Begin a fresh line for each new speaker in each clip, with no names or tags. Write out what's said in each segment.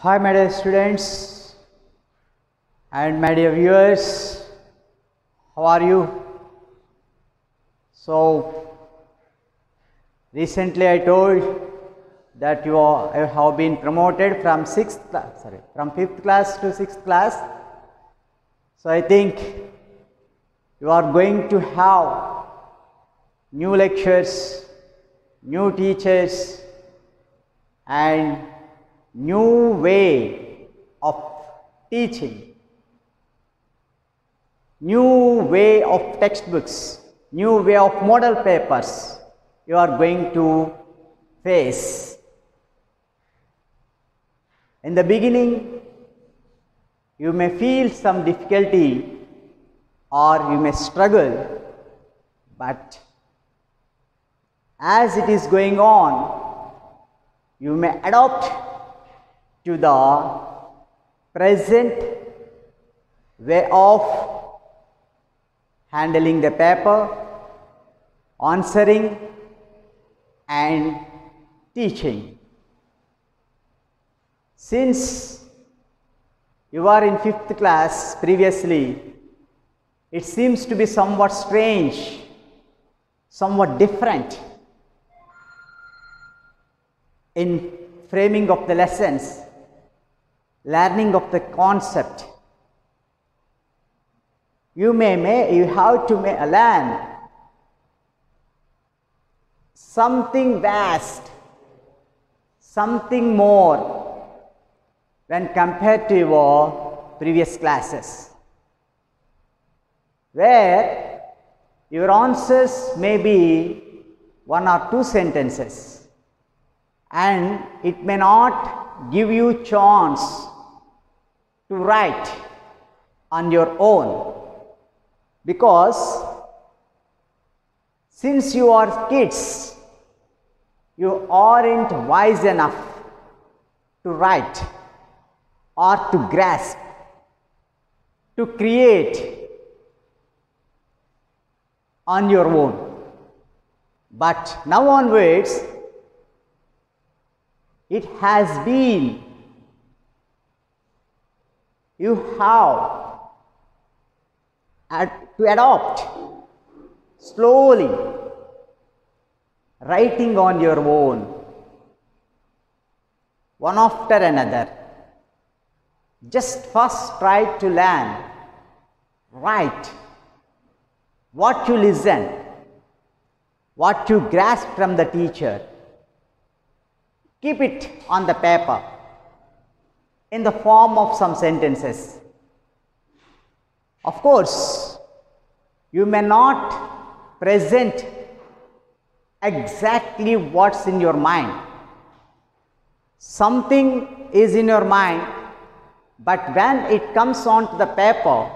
Hi, my dear students and my dear viewers. How are you? So, recently I told that you have been promoted from from 5th class to 6th class. So, I think you are going to have new lectures, new teachers, and new way of teaching, new way of textbooks, new way of model papers you are going to face. In the beginning, you may feel some difficulty or you may struggle, but as it is going on, you may adopt to the present way of handling the paper, answering and teaching. Since you are in 5th class previously, it seems to be somewhat strange, somewhat different in framing of the lessons, learning of the concept. You have to learn something vast, something more when compared to your previous classes, where your answers may be 1 or 2 sentences and it may not give you chance to write on your own, because since you are kids, you aren't wise enough to write or to grasp, to create on your own. But now onwards, it has been, you have to adopt slowly writing on your own, one after another. Just first try to learn, write what you listen, what you grasp from the teacher. Keep it on the paper in the form of some sentences. Of course, you may not present exactly what's in your mind. Something is in your mind, but when it comes onto the paper,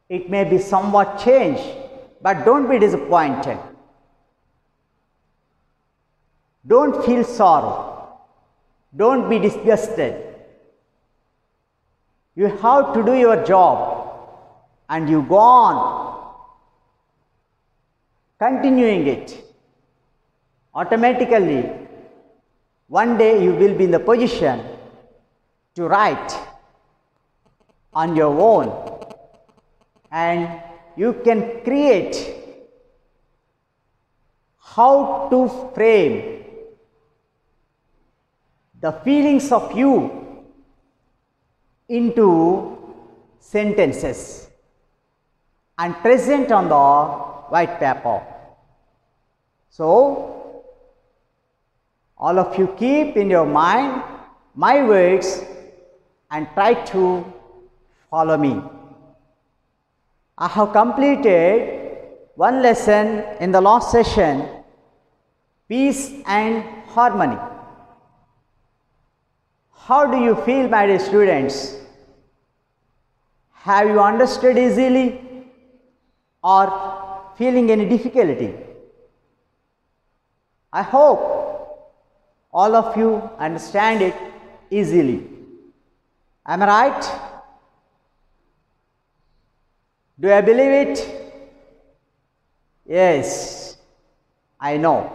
it may be somewhat changed, but don't be disappointed. Don't feel sorrow. Don't be disgusted. You have to do your job and you go on continuing it. Automatically, one day you will be in the position to write on your own, and you can create how to frame the feelings of you into sentences and present on the white paper. So, all of you keep in your mind my words and try to follow me. I have completed one lesson in the last session, peace and harmony. How do you feel, my dear students? Have you understood easily or feeling any difficulty? I hope all of you understand it easily. Am I right? Do I believe it? Yes, I know.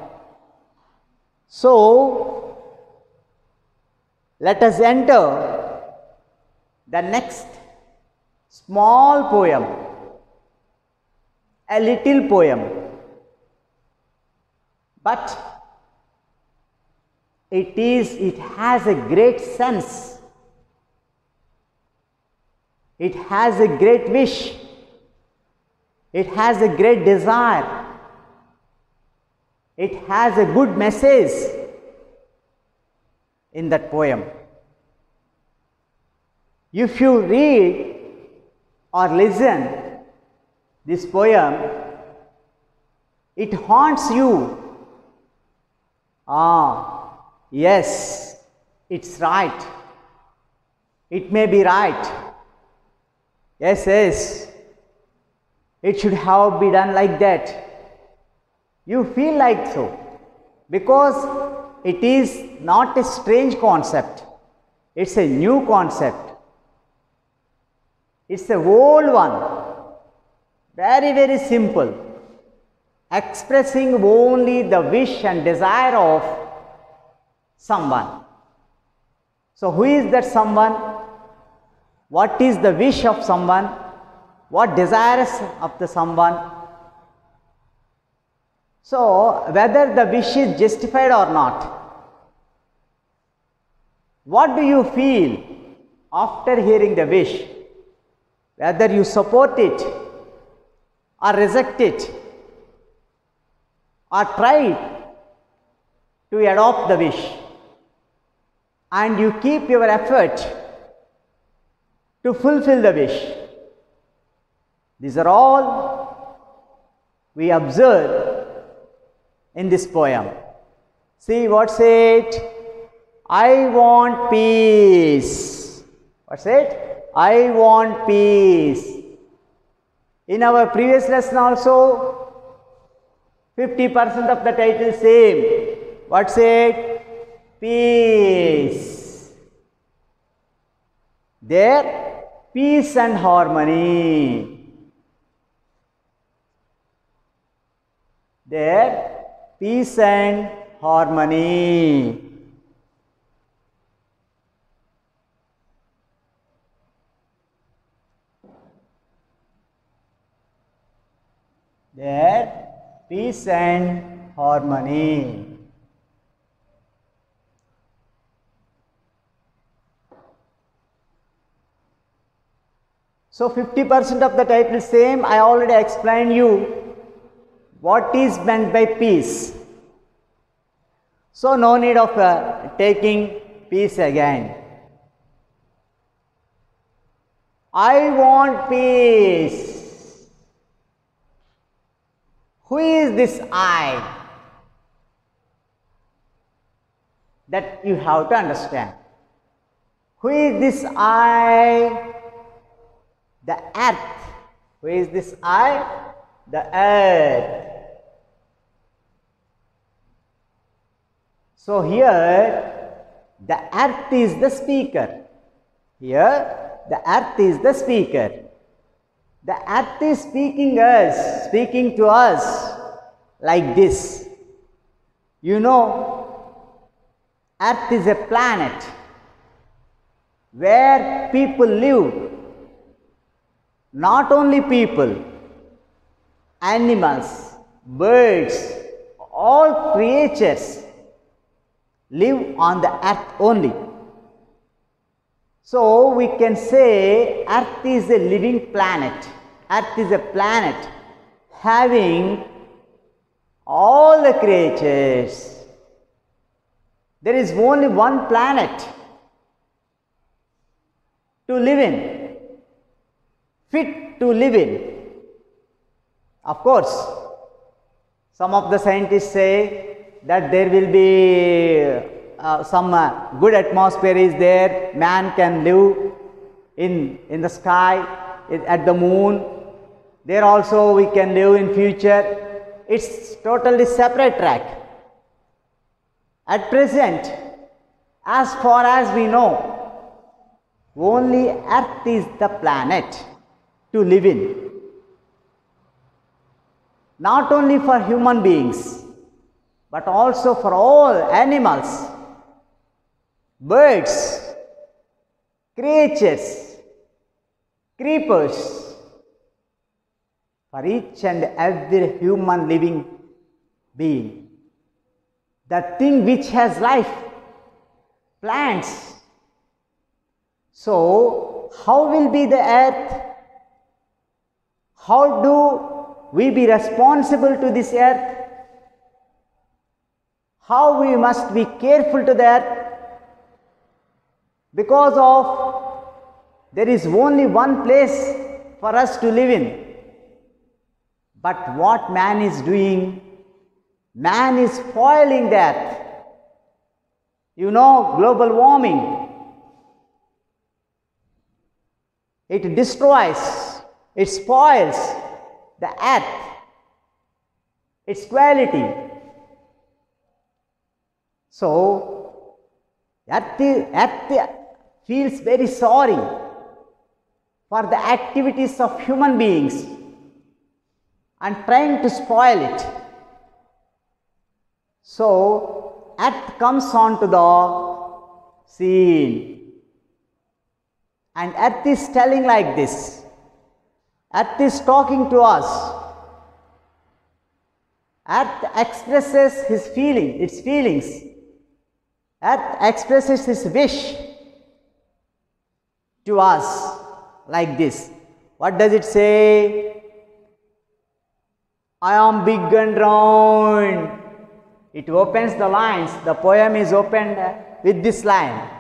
So, Let us enter the next small poem, a little poem, but it has a great sense. It has a great wish. It has a great desire. It has a good message in that poem. If you read or listen this poem, it haunts you. Yes, it's right. It may be right. Yes, it should have been done like that. You feel like so, because it is not a strange concept. It's a new concept. It's an old one. Very, very simple. Expressing only the wish and desire of someone. So who is that someone? What is the wish of someone? What desires of the someone? So whether the wish is justified or not, what do you feel after hearing the wish? Whether you support it or reject it or try to adopt the wish, and you keep your effort to fulfill the wish. These are all we observe in this poem. See, what's it? I want peace. What's it? I want peace. In our previous lesson also, 50% of the title same. What's it? Peace. There, peace and harmony. There, peace and harmony. There, peace and harmony. So 50% of the title same. I already explained you what is meant by peace. So no need of taking peace again. I want peace. Who is this I? That you have to understand. Who is this I? The earth. Who is this I? The earth. So here the earth is the speaker. Here the earth is the speaker. The earth is speaking to us like this. You know, earth is a planet where people live. Not only people, animals, birds, all creatures live on the earth only. So we can say earth is a living planet. Earth is a planet having all the creatures. There is only one planet to live in, fit to live in. Of course, some of the scientists say that there will be some good atmosphere is there, man can live in the sky, at the moon. There also we can live in future. It's totally separate track. At present, as far as we know, only earth is the planet to live in. Not only for human beings, but also for all animals. birds, creatures, creepers, for each and every human living being. The thing which has life, plants. So, how will be the earth? How do we be responsible to this earth? How we must be careful to the earth? Because of there is only one place for us to live in. But what man is doing? Man is spoiling the earth. You know, global warming. It destroys, it spoils the earth, its quality. So, earth feels very sorry for the activities of human beings and trying to spoil it. So, earth comes onto the scene. And earth is telling like this. Earth is talking to us. Earth expresses its feelings. Earth expresses his wish to us like this. What does it say? I am big and round. It opens the lines. The poem is opened with this line.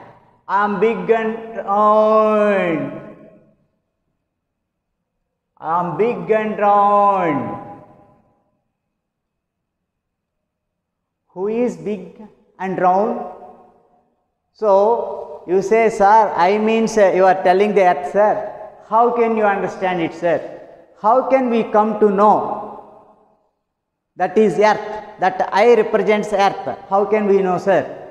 I am big and round. I am big and round. Who is big and round? So, you say, sir, I mean, sir, you are telling the earth, sir. How can you understand it, sir? How can we come to know that is earth, that I represents earth? How can we know, sir?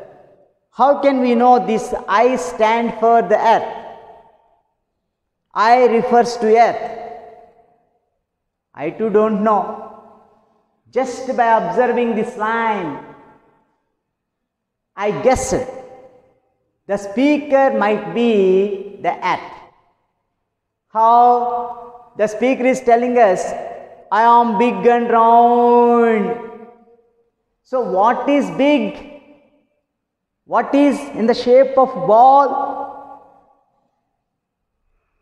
How can we know this I stand for the earth? I refers to earth. I too don't know. Just by observing this line, I guess the speaker might be the earth. How? The speaker is telling us, I am big and round. So what is big? What is in the shape of ball?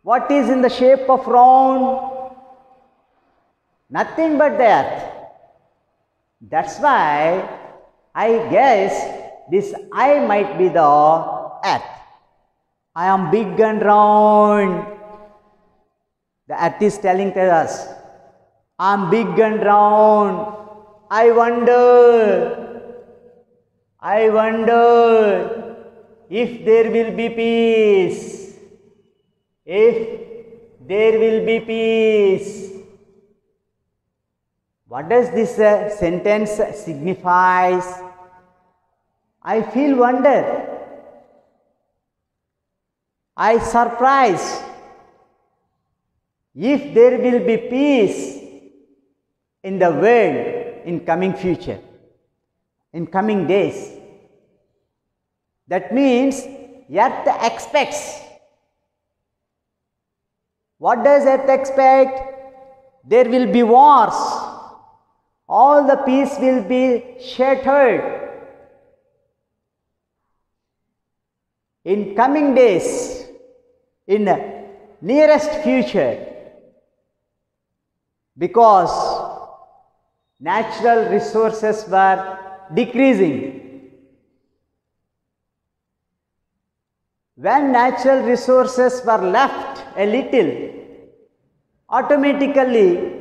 What is in the shape of round? Nothing but the earth. That's why I guess this I might be the earth. I am big and round. The earth is telling to us, I am big and round. I wonder if there will be peace. If there will be peace. What does this sentence signifies? I feel wonder. I surprise. If there will be peace in the world in coming future, in coming days. That means earth expects. What does earth expect? There will be wars. All the peace will be shattered. In coming days, in the nearest future, because natural resources were decreasing. When natural resources were left a little, automatically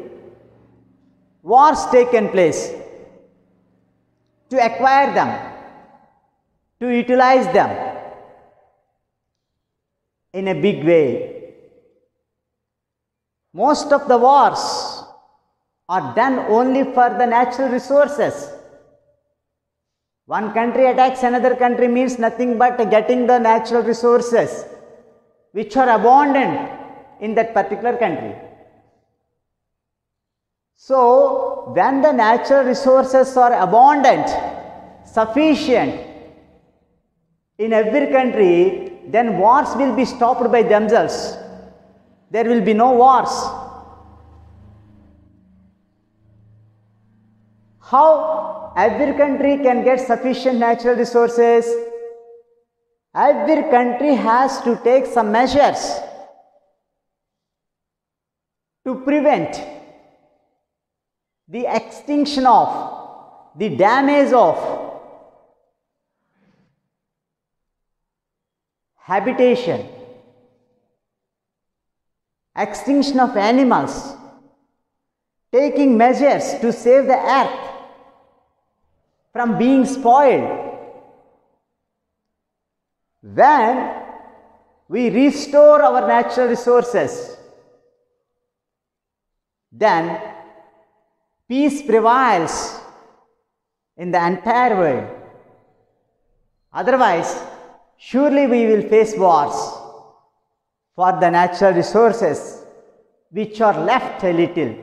wars taken place to acquire them, to utilize them in a big way. Most of the wars are done only for the natural resources. One country attacks another country means nothing but getting the natural resources which are abundant in that particular country. So, when the natural resources are abundant, sufficient, in every country, then wars will be stopped by themselves. There will be no wars. How every country can get sufficient natural resources? Every country has to take some measures to prevent the extinction of, the damage of habitation, extinction of animals, taking measures to save the earth from being spoiled. When we restore our natural resources, then peace prevails in the entire world. Otherwise, surely we will face wars for the natural resources which are left a little.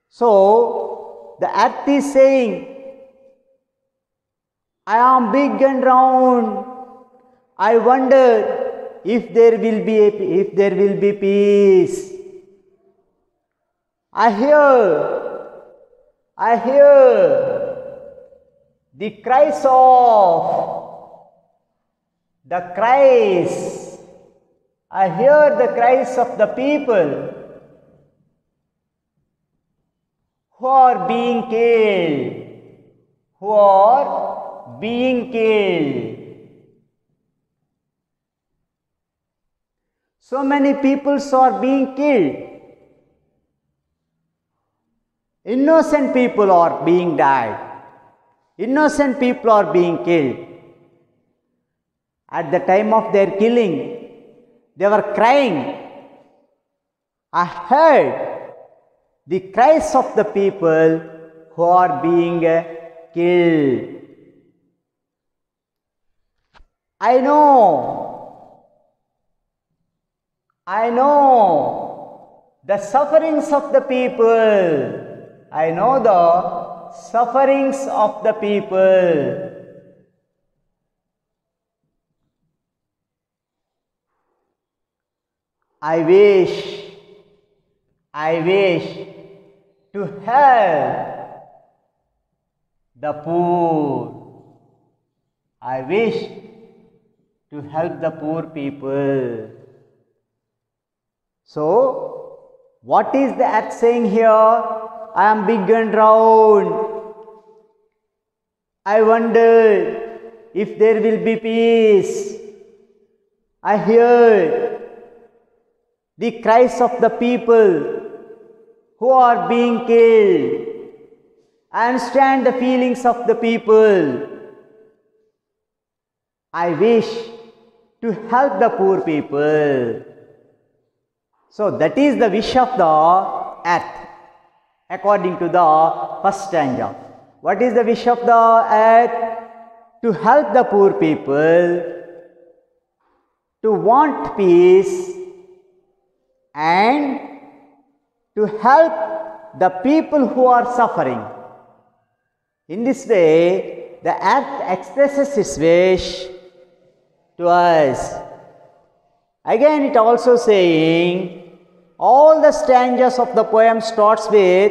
So, the earth is saying, I am big and round. I wonder if there will be peace. I hear the cries. I hear the cries of the people who are being killed. So many people are being killed. Innocent people are being died. Innocent people are being killed. At the time of their killing, they were crying. I heard the cries of the people who are being killed. I know the sufferings of the people. I know the sufferings of the people. I wish to help the poor. I wish to help the poor people. So, what is the earth saying here? I am big and round. I wonder if there will be peace. I hear the cries of the people who are being killed. I understand the feelings of the people. I wish to help the poor people. So that is the wish of the earth, according to the first stanza. What is the wish of the earth? To help the poor people, to want peace, and to help the people who are suffering. In this way, the earth expresses its wish to us. Again, it also saying, all the stanzas of the poem starts with,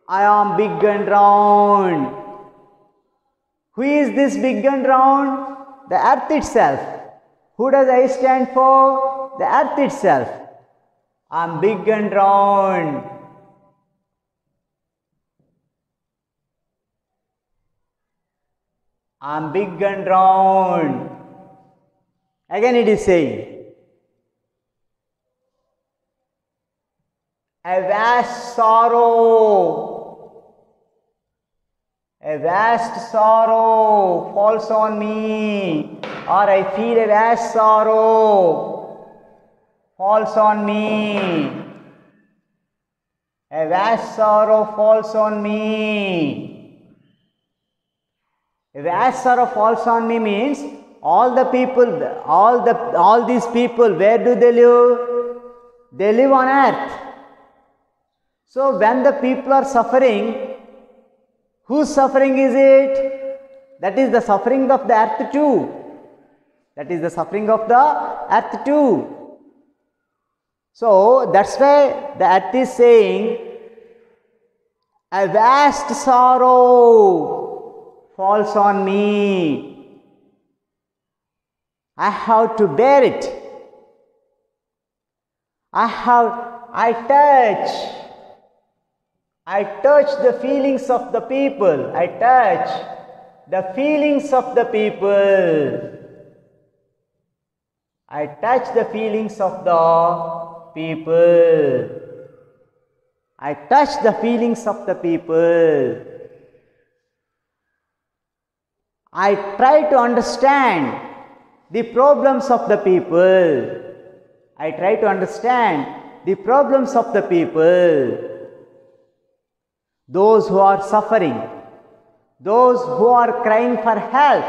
I am big and round. Who is this big and round? The earth itself. Who does I stand for? The earth itself. I am big and round. I am big and round. Again it is saying, a vast sorrow falls on me, or I feel a vast sorrow falls on me. A vast sorrow falls on me. A vast sorrow falls on me means all the people, all these people, where do they live? They live on earth. So when the people are suffering, whose suffering is it? That is the suffering of the earth too. That is the suffering of the earth too. So that's why the earth is saying, a vast sorrow falls on me. I have to bear it. I touch the feelings of the people. I touch the feelings of the people. I touch the feelings of the people. I touch the feelings of the people. I try to understand the problems of the people. I try to understand the problems of the people. Those who are suffering, those who are crying for help.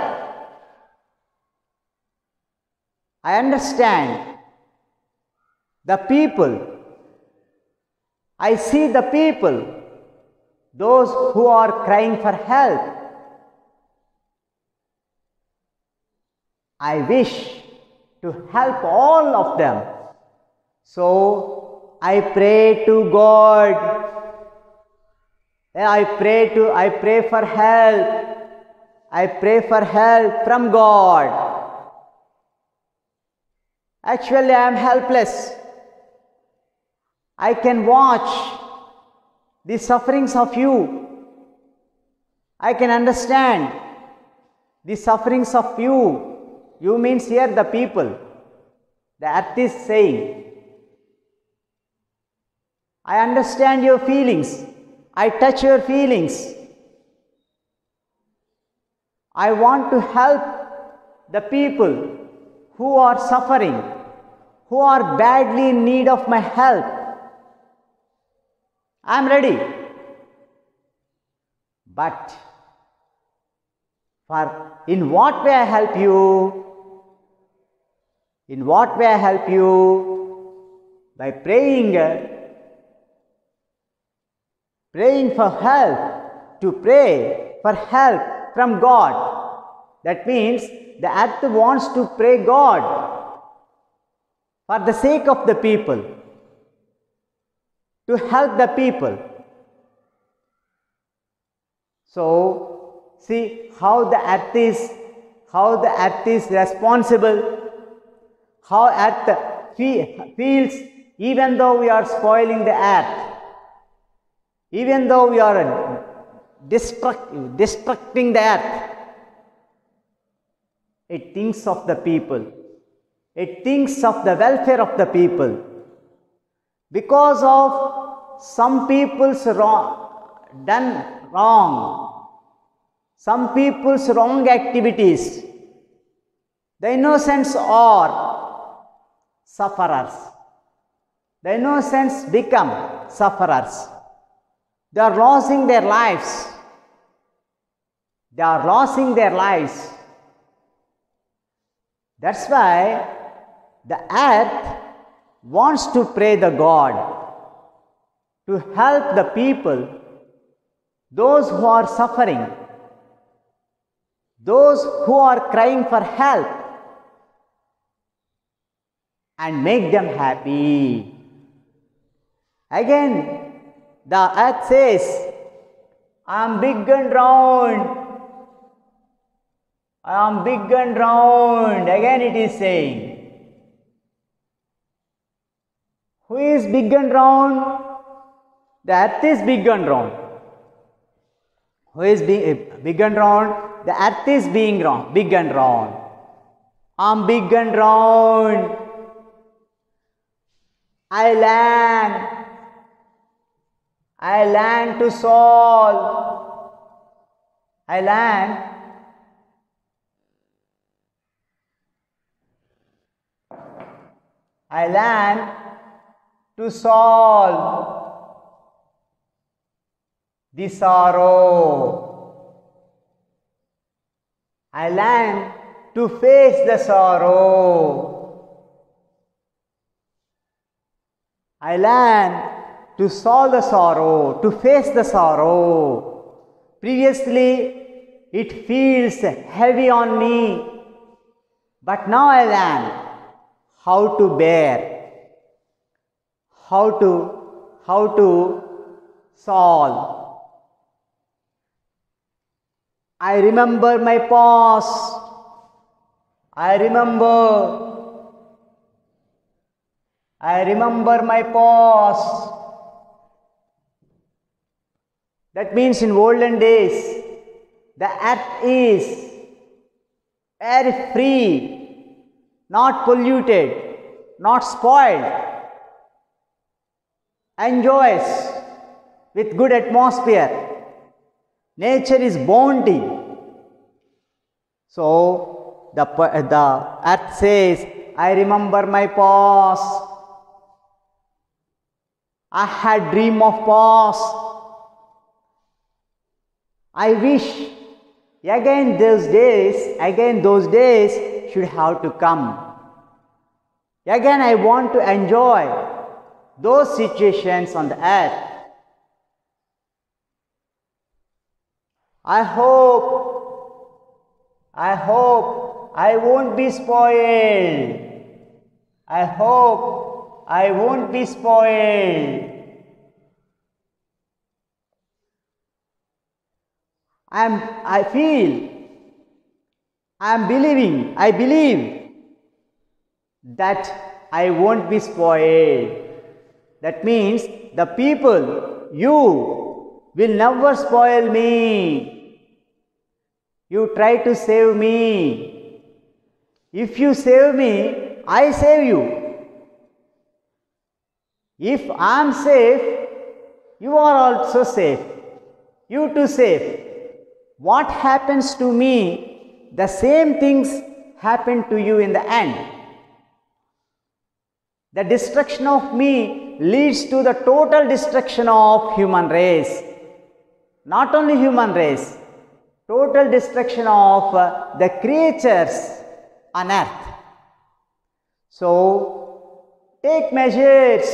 I understand the people. I see the people, those who are crying for help. I wish to help all of them. So I pray to God. I pray for help. I pray for help from God. Actually, I am helpless. I can watch the sufferings of you. I can understand the sufferings of you. You means here the people. The earth is saying, I understand your feelings. I touch your feelings. I want to help the people who are suffering, who are badly in need of my help. I am ready. But in what way I help you? In what way I help you? By praying for help, to pray for help from God. That means the earth wants to pray God for the sake of the people, to help the people. So see how the earth is responsible, how earth feels, even though we are spoiling the earth, even though we are destructing the earth. It thinks of the people. It thinks of the welfare of the people. Because of some people's done wrong, some people's wrong activities, the innocents are sufferers. The innocents become sufferers. They are losing their lives. They are losing their lives. That's why the earth wants to pray the God to help the people, those who are suffering, those who are crying for help, and make them happy. Again, the earth says, I am big and round. I am big and round. Again it is saying. Who is big and round? The earth is big and round. Who is big and round? The earth is being round, big and round. I am big and round. I learn to solve. I learn to solve the sorrow. I learn to face the sorrow. I learn to solve the sorrow, to face the sorrow. Previously, it feels heavy on me. But now I learn how to bear, how to solve. I remember my past. I remember my past. That means in olden days, the earth is very free, not polluted, not spoiled, enjoys with good atmosphere. Nature is bounty. So the earth says, I remember my past. I had dream of past. I wish again those days should have to come. Again I want to enjoy those situations on the earth. I hope I won't be spoiled. I hope I won't be spoiled. I believe that I won't be spoiled. That means the people, you will never spoil me. You try to save me. If you save me, I save you. If I am safe, you are also safe. You too safe. What happens to me, the same things happen to you in the end. The destruction of me leads to the total destruction of human race. Not only human race, total destruction of the creatures on earth. So, take measures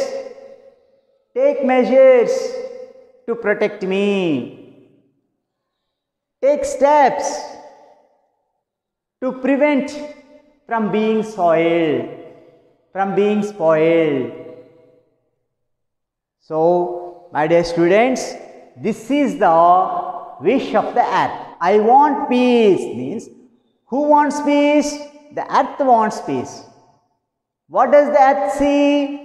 to protect me. Take steps to prevent from being soiled, from being spoiled. So, my dear students, this is the wish of the earth. I want peace means, who wants peace? The earth wants peace. What does the earth see?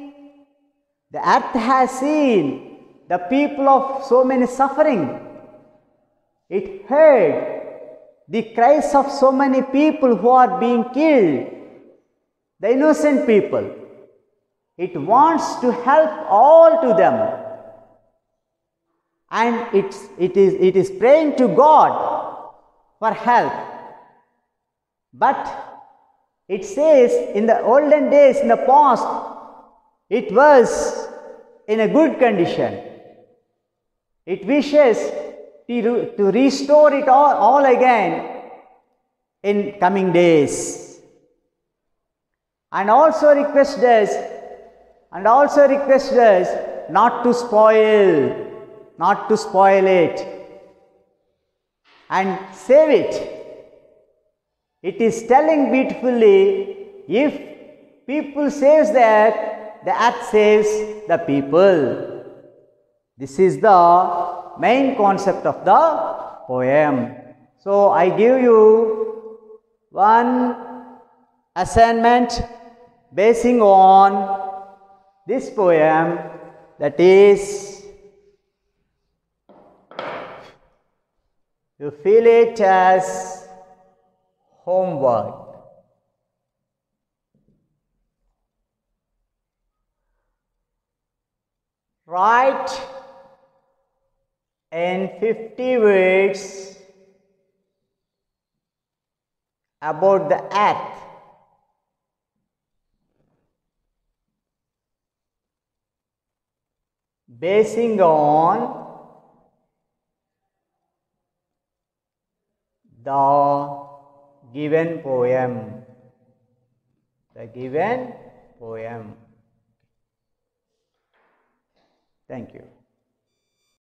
The earth has seen the people of so many suffering. It heard the cries of so many people who are being killed, the innocent people. It wants to help all to them. And it is praying to God for help. But it says in the olden days, in the past, it was in a good condition. It wishes to restore it all again in coming days. And also request us not to spoil it and save it. It is telling beautifully, if people saves the earth saves the people. This is the main concept of the poem. So I give you one assignment basing on this poem, that is, you feel it as homework. Write in 50 words about the earth. Basing on the given poem. Thank you.